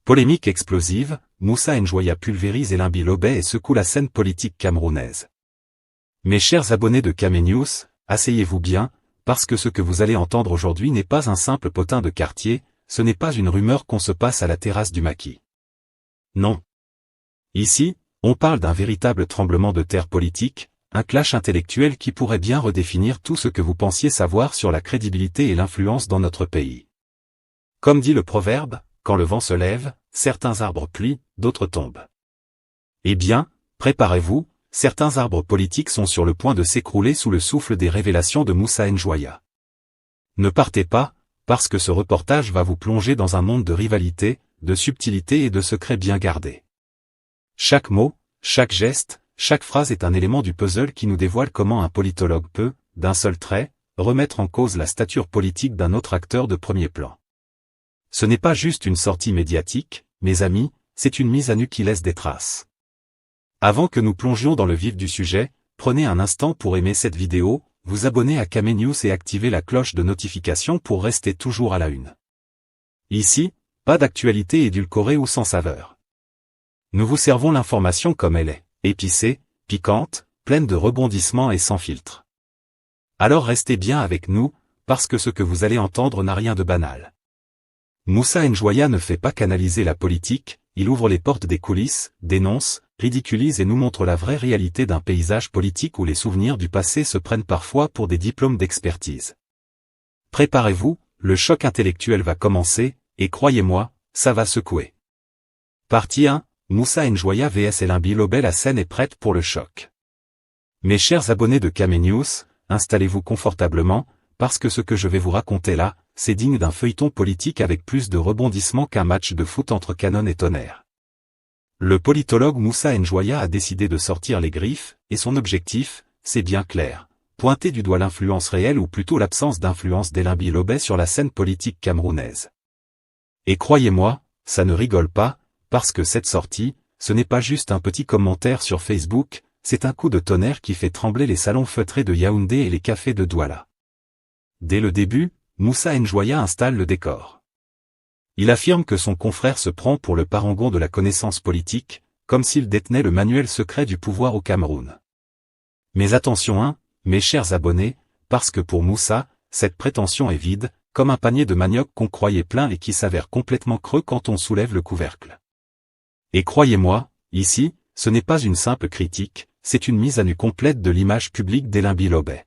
Polémique explosive, Moussa Njoya pulvérise Elimbi Lobet et secoue la scène politique camerounaise. Mes chers abonnés de Kamé News, asseyez-vous bien, parce que ce que vous allez entendre aujourd'hui n'est pas un simple potin de quartier, ce n'est pas une rumeur qu'on se passe à la terrasse du maquis. Non. Ici, on parle d'un véritable tremblement de terre politique, un clash intellectuel qui pourrait bien redéfinir tout ce que vous pensiez savoir sur la crédibilité et l'influence dans notre pays. Comme dit le proverbe, quand le vent se lève, certains arbres plient, d'autres tombent. Eh bien, préparez-vous, certains arbres politiques sont sur le point de s'écrouler sous le souffle des révélations de Moussa Njoya. Ne partez pas, parce que ce reportage va vous plonger dans un monde de rivalité, de subtilité et de secrets bien gardés. Chaque mot, chaque geste, chaque phrase est un élément du puzzle qui nous dévoile comment un politologue peut, d'un seul trait, remettre en cause la stature politique d'un autre acteur de premier plan. Ce n'est pas juste une sortie médiatique, mes amis, c'est une mise à nu qui laisse des traces. Avant que nous plongions dans le vif du sujet, prenez un instant pour aimer cette vidéo, vous abonner à Kamé News et activer la cloche de notification pour rester toujours à la une. Ici, pas d'actualité édulcorée ou sans saveur. Nous vous servons l'information comme elle est, épicée, piquante, pleine de rebondissements et sans filtre. Alors restez bien avec nous, parce que ce que vous allez entendre n'a rien de banal. Moussa Njoya ne fait pas canaliser la politique, il ouvre les portes des coulisses, dénonce, ridiculise et nous montre la vraie réalité d'un paysage politique où les souvenirs du passé se prennent parfois pour des diplômes d'expertise. Préparez-vous, le choc intellectuel va commencer, et croyez-moi, ça va secouer. Partie 1, Moussa Njoya vs Elimbi Lobet, la scène est prête pour le choc. Mes chers abonnés de Kamé News, installez-vous confortablement, parce que ce que je vais vous raconter là, c'est digne d'un feuilleton politique avec plus de rebondissements qu'un match de foot entre Canon et Tonnerre. Le politologue Moussa Njoya a décidé de sortir les griffes, et son objectif, c'est bien clair, pointer du doigt l'influence réelle ou plutôt l'absence d'influence d'Elimbi Lobet sur la scène politique camerounaise. Et croyez-moi, ça ne rigole pas, parce que cette sortie, ce n'est pas juste un petit commentaire sur Facebook, c'est un coup de tonnerre qui fait trembler les salons feutrés de Yaoundé et les cafés de Douala. Dès le début, Moussa Njoya installe le décor. Il affirme que son confrère se prend pour le parangon de la connaissance politique, comme s'il détenait le manuel secret du pouvoir au Cameroun. Mais attention mes chers abonnés, parce que pour Moussa, cette prétention est vide, comme un panier de manioc qu'on croyait plein et qui s'avère complètement creux quand on soulève le couvercle. Et croyez-moi, ici, ce n'est pas une simple critique, c'est une mise à nu complète de l'image publique d'Elimbi Lobet.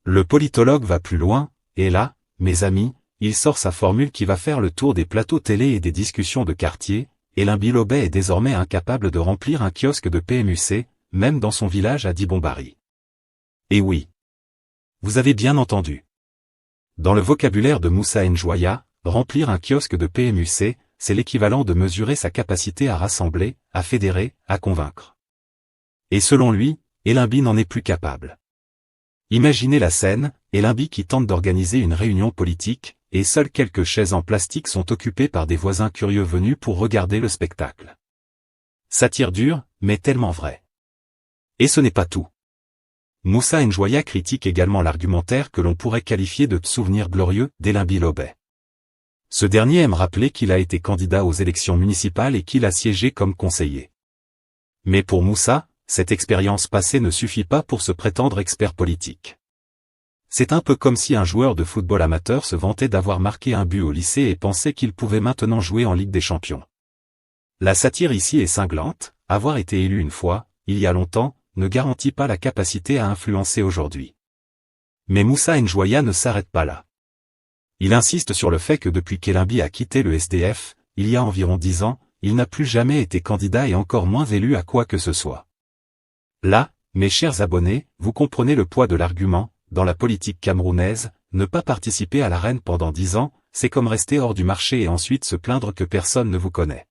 Le politologue va plus loin, et là, mes amis, il sort sa formule qui va faire le tour des plateaux télé et des discussions de quartier, Elimbi Lobet est désormais incapable de remplir un kiosque de PMUC, même dans son village à Dibombari. Et oui. Vous avez bien entendu. Dans le vocabulaire de Moussa Njoya, remplir un kiosque de PMUC, c'est l'équivalent de mesurer sa capacité à rassembler, à fédérer, à convaincre. Et selon lui, Elimbi n'en est plus capable. Imaginez la scène, Elimbi qui tente d'organiser une réunion politique, et seules quelques chaises en plastique sont occupées par des voisins curieux venus pour regarder le spectacle. Satire dure, mais tellement vrai. Et ce n'est pas tout. Moussa Njoya critique également l'argumentaire que l'on pourrait qualifier de souvenir glorieux d'Elimbi Lobet. Ce dernier aime rappeler qu'il a été candidat aux élections municipales et qu'il a siégé comme conseiller. Mais pour Moussa, cette expérience passée ne suffit pas pour se prétendre expert politique. C'est un peu comme si un joueur de football amateur se vantait d'avoir marqué un but au lycée et pensait qu'il pouvait maintenant jouer en Ligue des Champions. La satire ici est cinglante, avoir été élu une fois, il y a longtemps, ne garantit pas la capacité à influencer aujourd'hui. Mais Moussa Njoya ne s'arrête pas là. Il insiste sur le fait que depuis qu'Elimbi a quitté le SDF, il y a environ 10 ans, il n'a plus jamais été candidat et encore moins élu à quoi que ce soit. Là, mes chers abonnés, vous comprenez le poids de l'argument, dans la politique camerounaise, ne pas participer à l'arène pendant 10 ans, c'est comme rester hors du marché et ensuite se plaindre que personne ne vous connaît.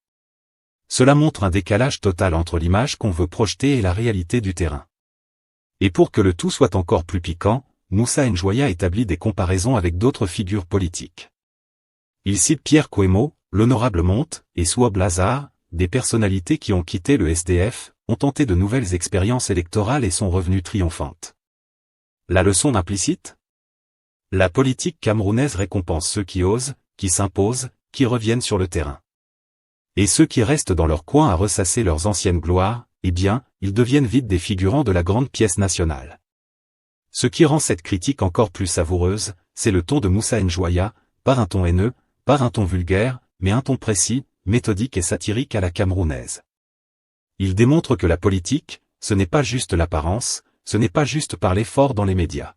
Cela montre un décalage total entre l'image qu'on veut projeter et la réalité du terrain. Et pour que le tout soit encore plus piquant, Moussa Njoya établit des comparaisons avec d'autres figures politiques. Il cite Pierre Kouemo, l'honorable Monte, et Souaib Lazare, des personnalités qui ont quitté le SDF, ont tenté de nouvelles expériences électorales et sont revenues triomphantes. La leçon implicite ? La politique camerounaise récompense ceux qui osent, qui s'imposent, qui reviennent sur le terrain. Et ceux qui restent dans leur coin à ressasser leurs anciennes gloires, eh bien, ils deviennent vite des figurants de la grande pièce nationale. Ce qui rend cette critique encore plus savoureuse, c'est le ton de Moussa Njoya, pas un ton haineux, pas un ton vulgaire, mais un ton précis, méthodique et satirique à la camerounaise. Il démontre que la politique, ce n'est pas juste l'apparence, ce n'est pas juste parler fort dans les médias.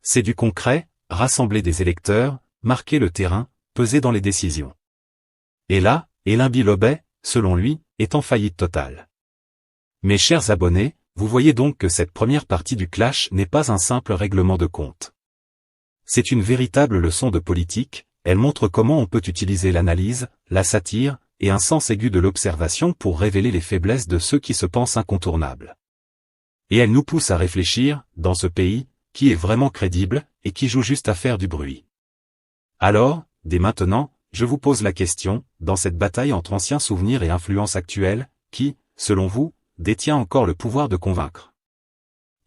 C'est du concret, rassembler des électeurs, marquer le terrain, peser dans les décisions. Et là, Elimbi Lobet, selon lui, est en faillite totale. Mes chers abonnés, vous voyez donc que cette première partie du clash n'est pas un simple règlement de compte. C'est une véritable leçon de politique, elle montre comment on peut utiliser l'analyse, la satire, et un sens aigu de l'observation pour révéler les faiblesses de ceux qui se pensent incontournables. Et elle nous pousse à réfléchir, dans ce pays, qui est vraiment crédible, et qui joue juste à faire du bruit. Alors, dès maintenant, je vous pose la question, dans cette bataille entre anciens souvenirs et influences actuelles, qui, selon vous, détient encore le pouvoir de convaincre?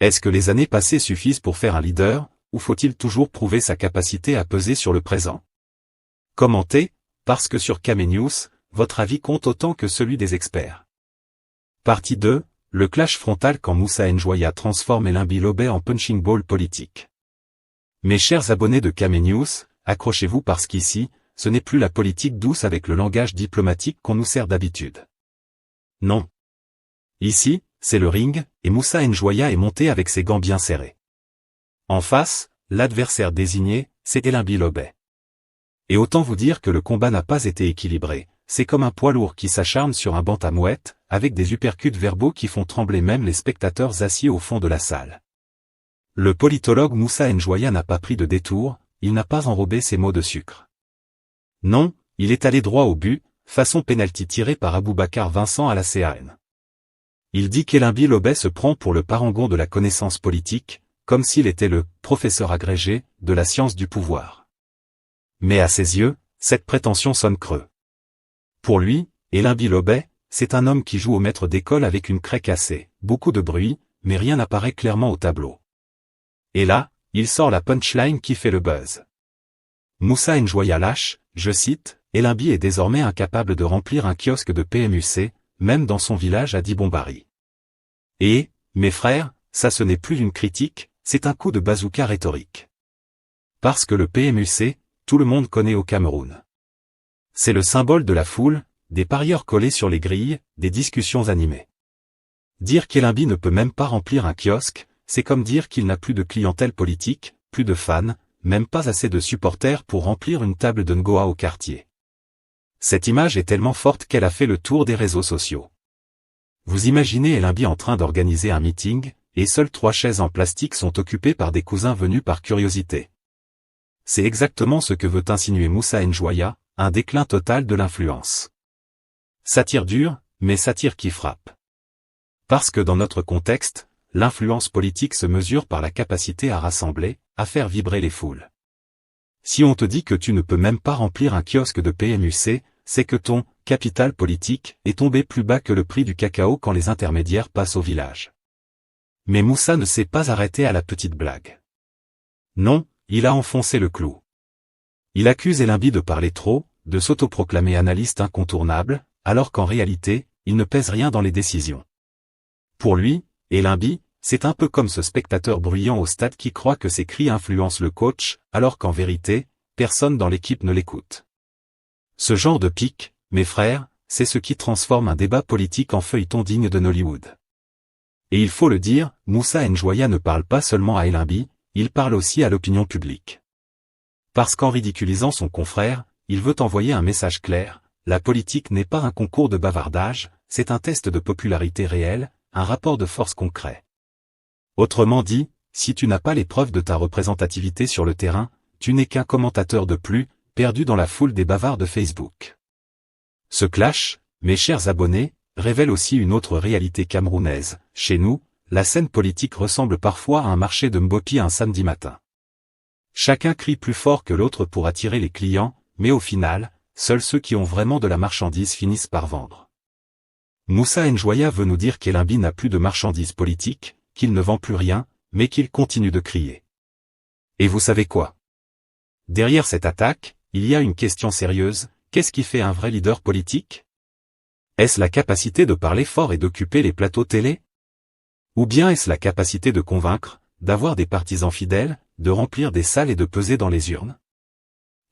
Est-ce que les années passées suffisent pour faire un leader, ou faut-il toujours prouver sa capacité à peser sur le présent? Commentez, parce que sur Kamenews, votre avis compte autant que celui des experts. Partie 2, le clash frontal quand Moussa Njoya transforme Elimbi Lobet en punching ball politique. Mes chers abonnés de Kamenews, accrochez-vous parce qu'ici, ce n'est plus la politique douce avec le langage diplomatique qu'on nous sert d'habitude. Non. Ici, c'est le ring, et Moussa Njoya est monté avec ses gants bien serrés. En face, l'adversaire désigné, c'est Elimbi Lobet. Et autant vous dire que le combat n'a pas été équilibré, c'est comme un poids lourd qui s'acharne sur un banc à mouettes, avec des uppercuts verbaux qui font trembler même les spectateurs assis au fond de la salle. Le politologue Moussa Njoya n'a pas pris de détour, il n'a pas enrobé ses mots de sucre. Non, il est allé droit au but, façon pénalty tiré par Aboubacar Vincent à la CAN. Il dit qu'Elimbi Lobet se prend pour le parangon de la connaissance politique, comme s'il était le « professeur agrégé » de la science du pouvoir. Mais à ses yeux, cette prétention sonne creux. Pour lui, Elimbi Lobet, c'est un homme qui joue au maître d'école avec une craie cassée, beaucoup de bruit, mais rien n'apparaît clairement au tableau. Et là, il sort la punchline qui fait le buzz. Moussa Njoya lâche, je cite, Elimbi est désormais incapable de remplir un kiosque de PMUC, même dans son village à Dibombari. Et, mes frères, ça ce n'est plus une critique, c'est un coup de bazooka rhétorique. Parce que le PMUC, tout le monde connaît au Cameroun. C'est le symbole de la foule, des parieurs collés sur les grilles, des discussions animées. Dire qu'Elimbi ne peut même pas remplir un kiosque, c'est comme dire qu'il n'a plus de clientèle politique, plus de fans, même pas assez de supporters pour remplir une table de Ngoa au quartier. Cette image est tellement forte qu'elle a fait le tour des réseaux sociaux. Vous imaginez Elimbi en train d'organiser un meeting, et seules 3 chaises en plastique sont occupées par des cousins venus par curiosité. C'est exactement ce que veut insinuer Moussa Njoya, un déclin total de l'influence. Satire dure, mais satire qui frappe. Parce que dans notre contexte, l'influence politique se mesure par la capacité à rassembler, à faire vibrer les foules. Si on te dit que tu ne peux même pas remplir un kiosque de PMUC, c'est que ton capital politique est tombé plus bas que le prix du cacao quand les intermédiaires passent au village. Mais Moussa ne s'est pas arrêté à la petite blague. Non, il a enfoncé le clou. Il accuse Elimbi de parler trop, de s'autoproclamer analyste incontournable, alors qu'en réalité, il ne pèse rien dans les décisions. Pour lui, Elimbi, c'est un peu comme ce spectateur bruyant au stade qui croit que ses cris influencent le coach, alors qu'en vérité, personne dans l'équipe ne l'écoute. Ce genre de pique, mes frères, c'est ce qui transforme un débat politique en feuilleton digne de Nollywood. Et il faut le dire, Moussa Njoya ne parle pas seulement à Elimbi, il parle aussi à l'opinion publique. Parce qu'en ridiculisant son confrère, il veut envoyer un message clair, la politique n'est pas un concours de bavardage, c'est un test de popularité réelle, un rapport de force concret. Autrement dit, si tu n'as pas les preuves de ta représentativité sur le terrain, tu n'es qu'un commentateur de plus, perdu dans la foule des bavards de Facebook. Ce clash, mes chers abonnés, révèle aussi une autre réalité camerounaise. Chez nous, la scène politique ressemble parfois à un marché de Mbopi un samedi matin. Chacun crie plus fort que l'autre pour attirer les clients, mais au final, seuls ceux qui ont vraiment de la marchandise finissent par vendre. Moussa Njoya veut nous dire qu'Elimbi n'a plus de marchandise politique, qu'il ne vend plus rien, mais qu'il continue de crier. Et vous savez quoi? Derrière cette attaque, il y a une question sérieuse, qu'est-ce qui fait un vrai leader politique? Est-ce la capacité de parler fort et d'occuper les plateaux télé? Ou bien est-ce la capacité de convaincre, d'avoir des partisans fidèles, de remplir des salles et de peser dans les urnes?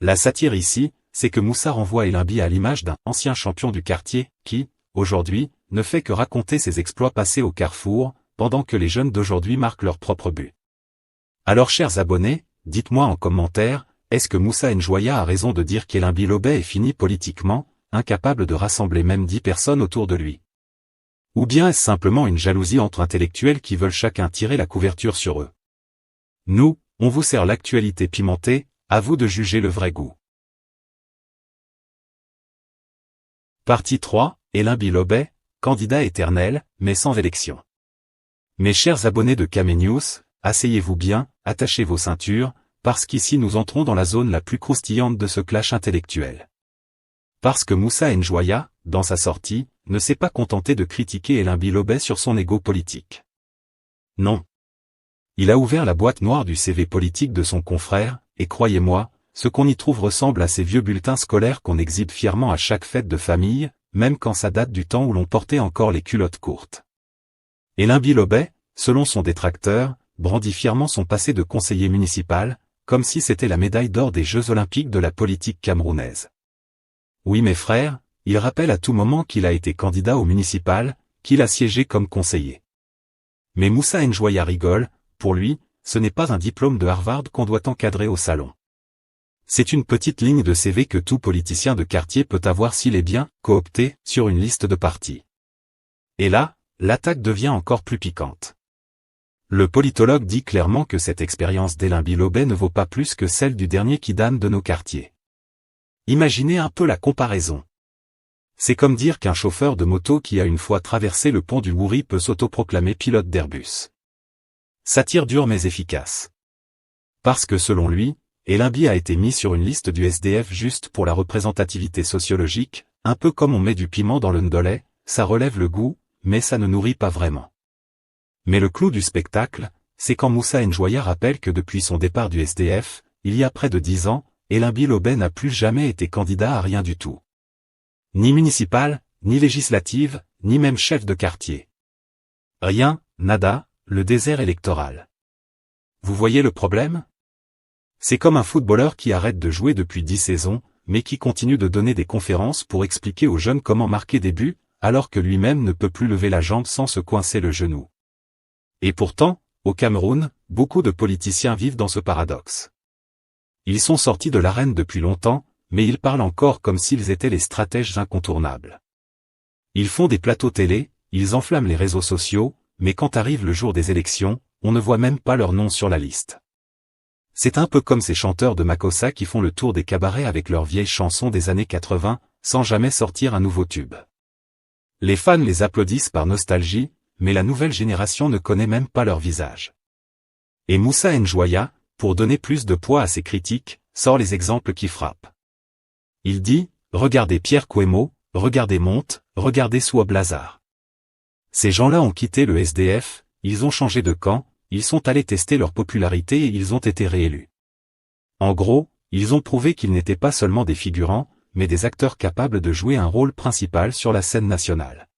La satire ici, c'est que Moussa renvoie Elimbi à l'image d'un ancien champion du quartier, qui, aujourd'hui, ne fait que raconter ses exploits passés au carrefour, pendant que les jeunes d'aujourd'hui marquent leur propre but. Alors chers abonnés, dites-moi en commentaire, est-ce que Moussa Njoya a raison de dire qu'Elimbi Lobet est fini politiquement, incapable de rassembler même 10 personnes autour de lui? Ou bien est-ce simplement une jalousie entre intellectuels qui veulent chacun tirer la couverture sur eux? Nous, on vous sert l'actualité pimentée, à vous de juger le vrai goût. Partie 3, Elimbi Lobet, candidat éternel, mais sans élection. Mes chers abonnés de Kame News, asseyez-vous bien, attachez vos ceintures, parce qu'ici nous entrons dans la zone la plus croustillante de ce clash intellectuel. Parce que Moussa Njoya, dans sa sortie, ne s'est pas contenté de critiquer Elimbi Lobet sur son ego politique. Non. Il a ouvert la boîte noire du CV politique de son confrère, et croyez-moi, ce qu'on y trouve ressemble à ces vieux bulletins scolaires qu'on exhibe fièrement à chaque fête de famille, même quand ça date du temps où l'on portait encore les culottes courtes. Elimbi Lobet, selon son détracteur, brandit fièrement son passé de conseiller municipal, comme si c'était la médaille d'or des Jeux Olympiques de la politique camerounaise. Oui mes frères, il rappelle à tout moment qu'il a été candidat au municipal, qu'il a siégé comme conseiller. Mais Moussa Njoya rigole, pour lui, ce n'est pas un diplôme de Harvard qu'on doit encadrer au salon. C'est une petite ligne de CV que tout politicien de quartier peut avoir s'il est bien coopté sur une liste de partis. Et là, l'attaque devient encore plus piquante. Le politologue dit clairement que cette expérience d'Elimbi Lobet ne vaut pas plus que celle du dernier kidam de nos quartiers. Imaginez un peu la comparaison. C'est comme dire qu'un chauffeur de moto qui a une fois traversé le pont du Wouri peut s'autoproclamer pilote d'Airbus. Satire dure mais efficace. Parce que selon lui, Elimbi a été mis sur une liste du SDF juste pour la représentativité sociologique, un peu comme on met du piment dans le ndolé, ça relève le goût, mais ça ne nourrit pas vraiment. Mais le clou du spectacle, c'est quand Moussa Njoya rappelle que depuis son départ du SDF, il y a près de 10 ans, Elimbi Lobet n'a plus jamais été candidat à rien du tout. Ni municipal, ni législative, ni même chef de quartier. Rien, nada, le désert électoral. Vous voyez le problème? C'est comme un footballeur qui arrête de jouer depuis 10 saisons, mais qui continue de donner des conférences pour expliquer aux jeunes comment marquer des buts, alors que lui-même ne peut plus lever la jambe sans se coincer le genou. Et pourtant, au Cameroun, beaucoup de politiciens vivent dans ce paradoxe. Ils sont sortis de l'arène depuis longtemps, mais ils parlent encore comme s'ils étaient les stratèges incontournables. Ils font des plateaux télé, ils enflamment les réseaux sociaux, mais quand arrive le jour des élections, on ne voit même pas leur nom sur la liste. C'est un peu comme ces chanteurs de Makossa qui font le tour des cabarets avec leurs vieilles chansons des années 80, sans jamais sortir un nouveau tube. Les fans les applaudissent par nostalgie, mais la nouvelle génération ne connaît même pas leur visage. Et Moussa Njoya, pour donner plus de poids à ses critiques, sort les exemples qui frappent. Il dit, regardez Pierre Kouemo, regardez Monte, regardez Souab Lazare. Ces gens-là ont quitté le SDF, ils ont changé de camp, ils sont allés tester leur popularité et ils ont été réélus. En gros, ils ont prouvé qu'ils n'étaient pas seulement des figurants, mais des acteurs capables de jouer un rôle principal sur la scène nationale.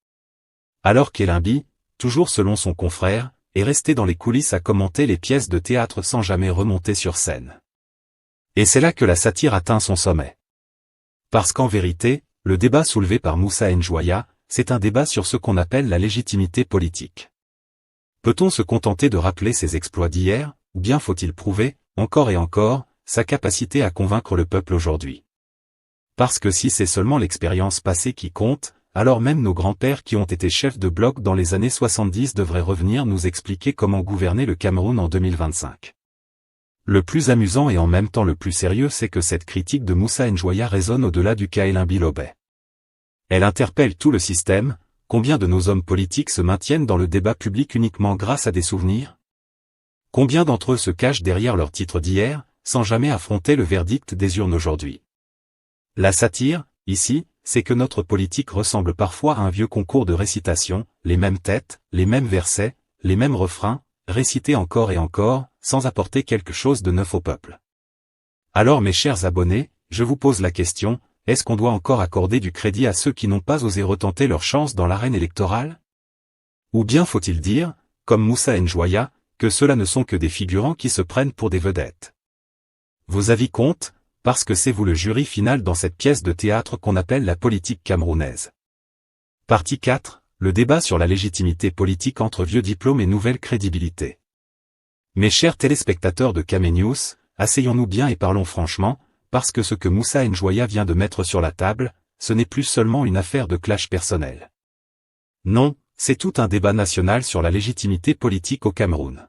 Alors qu'Elimbi, toujours selon son confrère, est resté dans les coulisses à commenter les pièces de théâtre sans jamais remonter sur scène. Et c'est là que la satire atteint son sommet. Parce qu'en vérité, le débat soulevé par Moussa Njoya, c'est un débat sur ce qu'on appelle la légitimité politique. Peut-on se contenter de rappeler ses exploits d'hier, ou bien faut-il prouver, encore et encore, sa capacité à convaincre le peuple aujourd'hui? Parce que si c'est seulement l'expérience passée qui compte, alors même nos grands-pères qui ont été chefs de bloc dans les années 70 devraient revenir nous expliquer comment gouverner le Cameroun en 2025. Le plus amusant et en même temps le plus sérieux, c'est que cette critique de Moussa Njoya résonne au-delà du cas Elimbi Lobet. Elle interpelle tout le système. Combien de nos hommes politiques se maintiennent dans le débat public uniquement grâce à des souvenirs? Combien d'entre eux se cachent derrière leur titre d'hier, sans jamais affronter le verdict des urnes aujourd'hui? La satire, ici, c'est que notre politique ressemble parfois à un vieux concours de récitation, les mêmes têtes, les mêmes versets, les mêmes refrains, récités encore et encore, sans apporter quelque chose de neuf au peuple. Alors mes chers abonnés, je vous pose la question, est-ce qu'on doit encore accorder du crédit à ceux qui n'ont pas osé retenter leur chance dans l'arène électorale? Ou bien faut-il dire, comme Moussa Njoya, que ceux-là ne sont que des figurants qui se prennent pour des vedettes? Vos avis comptent, parce que c'est vous le jury final dans cette pièce de théâtre qu'on appelle la politique camerounaise. Partie 4, le débat sur la légitimité politique entre vieux diplômes et nouvelle crédibilité. Mes chers téléspectateurs de Camé News, asseyons-nous bien et parlons franchement, parce que ce que Moussa Njoya vient de mettre sur la table, ce n'est plus seulement une affaire de clash personnel. Non, c'est tout un débat national sur la légitimité politique au Cameroun.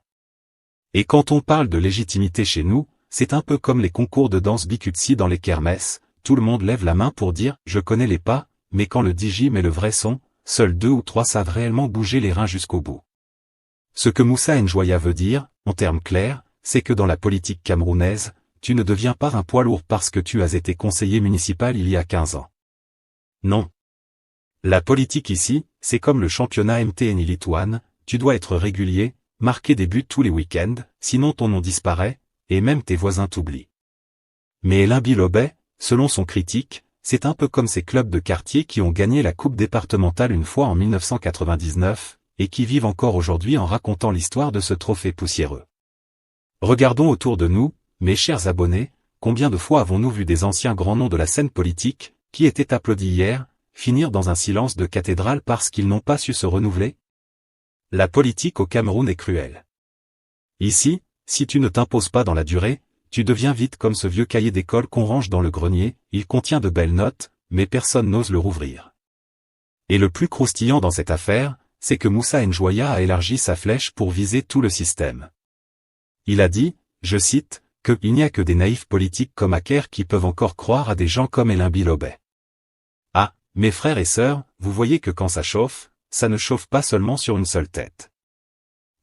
Et quand on parle de légitimité chez nous, c'est un peu comme les concours de danse bikutsi dans les kermesses, tout le monde lève la main pour dire « je connais les pas », mais quand le DJ met le vrai son, seuls 2 ou 3 savent réellement bouger les reins jusqu'au bout. Ce que Moussa Njoya veut dire, en termes clairs, c'est que dans la politique camerounaise, tu ne deviens pas un poids lourd parce que tu as été conseiller municipal il y a 15 ans. Non. La politique ici, c'est comme le championnat MTN Lituane, tu dois être régulier, marquer des buts tous les week-ends, sinon ton nom disparaît, et même tes voisins t'oublient. Mais Alain Bilobet, selon son critique, c'est un peu comme ces clubs de quartier qui ont gagné la coupe départementale une fois en 1999, et qui vivent encore aujourd'hui en racontant l'histoire de ce trophée poussiéreux. Regardons autour de nous, mes chers abonnés, combien de fois avons-nous vu des anciens grands noms de la scène politique, qui étaient applaudis hier, finir dans un silence de cathédrale parce qu'ils n'ont pas su se renouveler? La politique au Cameroun est cruelle. Ici, si tu ne t'imposes pas dans la durée, tu deviens vite comme ce vieux cahier d'école qu'on range dans le grenier, il contient de belles notes, mais personne n'ose le rouvrir. Et le plus croustillant dans cette affaire, c'est que Moussa Njoya a élargi sa flèche pour viser tout le système. Il a dit, je cite, qu'il n'y a que des naïfs politiques comme Aker qui peuvent encore croire à des gens comme Alain Bilobet. Ah, mes frères et sœurs, vous voyez que quand ça chauffe, ça ne chauffe pas seulement sur une seule tête.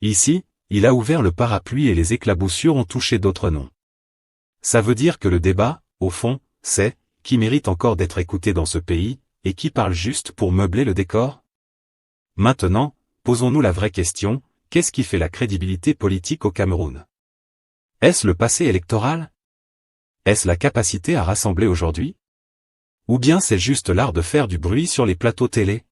Ici, il a ouvert le parapluie et les éclaboussures ont touché d'autres noms. Ça veut dire que le débat, au fond, c'est qui mérite encore d'être écouté dans ce pays, et qui parle juste pour meubler le décor? Maintenant, posons-nous la vraie question, qu'est-ce qui fait la crédibilité politique au Cameroun? Est-ce le passé électoral? Est-ce la capacité à rassembler aujourd'hui? Ou bien c'est juste l'art de faire du bruit sur les plateaux télé?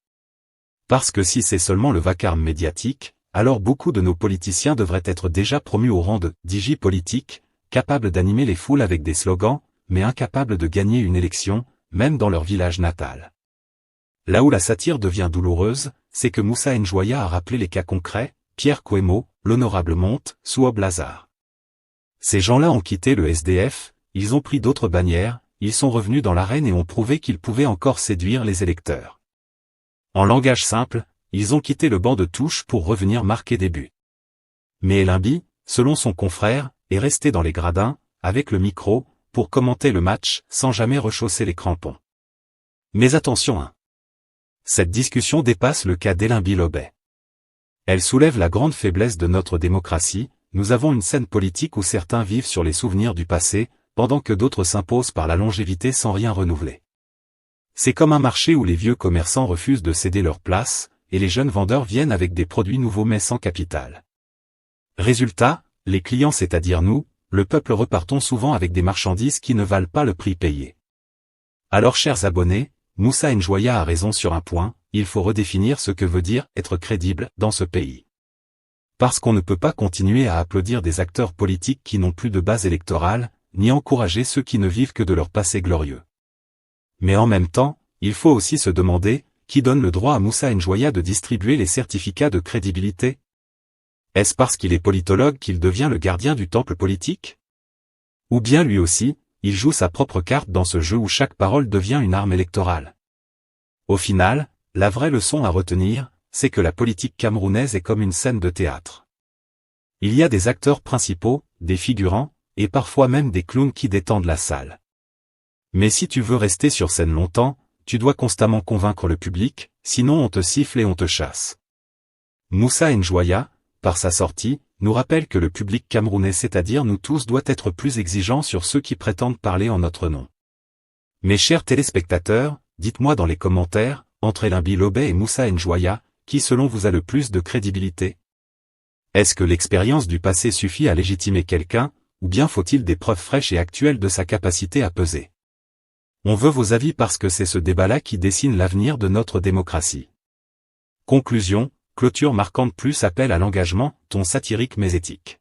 Parce que si c'est seulement le vacarme médiatique, alors beaucoup de nos politiciens devraient être déjà promus au rang de « digi politique », capables d'animer les foules avec des slogans, mais incapables de gagner une élection, même dans leur village natal. Là où la satire devient douloureuse, c'est que Moussa Njoya a rappelé les cas concrets, Pierre Kouemo, l'honorable Monte, Souob Lazare. Ces gens-là ont quitté le SDF, ils ont pris d'autres bannières, ils sont revenus dans l'arène et ont prouvé qu'ils pouvaient encore séduire les électeurs. En langage simple, ils ont quitté le banc de touche pour revenir marquer des buts. Mais Elimbi, selon son confrère, est resté dans les gradins, avec le micro, pour commenter le match, sans jamais rechausser les crampons. Mais attention cette discussion dépasse le cas d'Alain Bilobet. Elle soulève la grande faiblesse de notre démocratie, nous avons une scène politique où certains vivent sur les souvenirs du passé, pendant que d'autres s'imposent par la longévité sans rien renouveler. C'est comme un marché où les vieux commerçants refusent de céder leur place, et les jeunes vendeurs viennent avec des produits nouveaux mais sans capital. Résultat, les clients c'est-à-dire nous, le peuple repartons souvent avec des marchandises qui ne valent pas le prix payé. Alors chers abonnés, Moussa Njoya a raison sur un point, il faut redéfinir ce que veut dire être crédible dans ce pays. Parce qu'on ne peut pas continuer à applaudir des acteurs politiques qui n'ont plus de base électorale, ni encourager ceux qui ne vivent que de leur passé glorieux. Mais en même temps, il faut aussi se demander, qui donne le droit à Moussa Njoya de distribuer les certificats de crédibilité? Est-ce parce qu'il est politologue qu'il devient le gardien du temple politique? Ou bien lui aussi, il joue sa propre carte dans ce jeu où chaque parole devient une arme électorale? Au final, la vraie leçon à retenir, c'est que la politique camerounaise est comme une scène de théâtre. Il y a des acteurs principaux, des figurants, et parfois même des clowns qui détendent la salle. Mais si tu veux rester sur scène longtemps, tu dois constamment convaincre le public, sinon on te siffle et on te chasse. Moussa Njoya, par sa sortie, nous rappelle que le public camerounais, c'est-à-dire nous tous, doit être plus exigeant sur ceux qui prétendent parler en notre nom. Mes chers téléspectateurs, dites-moi dans les commentaires, entre Alain Bilobet et Moussa Njoya, qui selon vous a le plus de crédibilité? Est-ce que l'expérience du passé suffit à légitimer quelqu'un, ou bien faut-il des preuves fraîches et actuelles de sa capacité à peser? On veut vos avis parce que c'est ce débat-là qui dessine l'avenir de notre démocratie. Conclusion, clôture marquante plus appel à l'engagement, ton satirique mais éthique.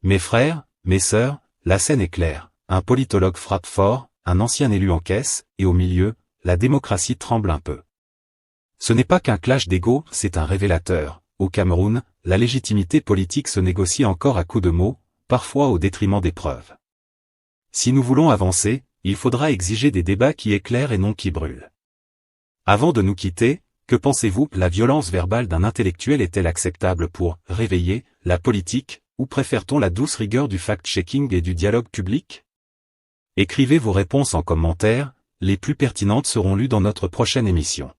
Mes frères, mes sœurs, la scène est claire, un politologue frappe fort, un ancien élu encaisse, et au milieu, la démocratie tremble un peu. Ce n'est pas qu'un clash d'ego, c'est un révélateur. Au Cameroun, la légitimité politique se négocie encore à coups de mots, parfois au détriment des preuves. Si nous voulons avancer, il faudra exiger des débats qui éclairent et non qui brûlent. Avant de nous quitter, que pensez-vous, la violence verbale d'un intellectuel est-elle acceptable pour réveiller la politique, ou préfère-t-on la douce rigueur du fact-checking et du dialogue public? Écrivez vos réponses en commentaire, les plus pertinentes seront lues dans notre prochaine émission.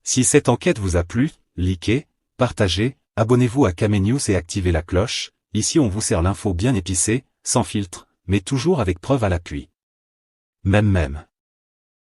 Si cette enquête vous a plu, likez, partagez, abonnez-vous à Kamenews et activez la cloche, ici on vous sert l'info bien épicée, sans filtre, mais toujours avec preuve à l'appui. Même.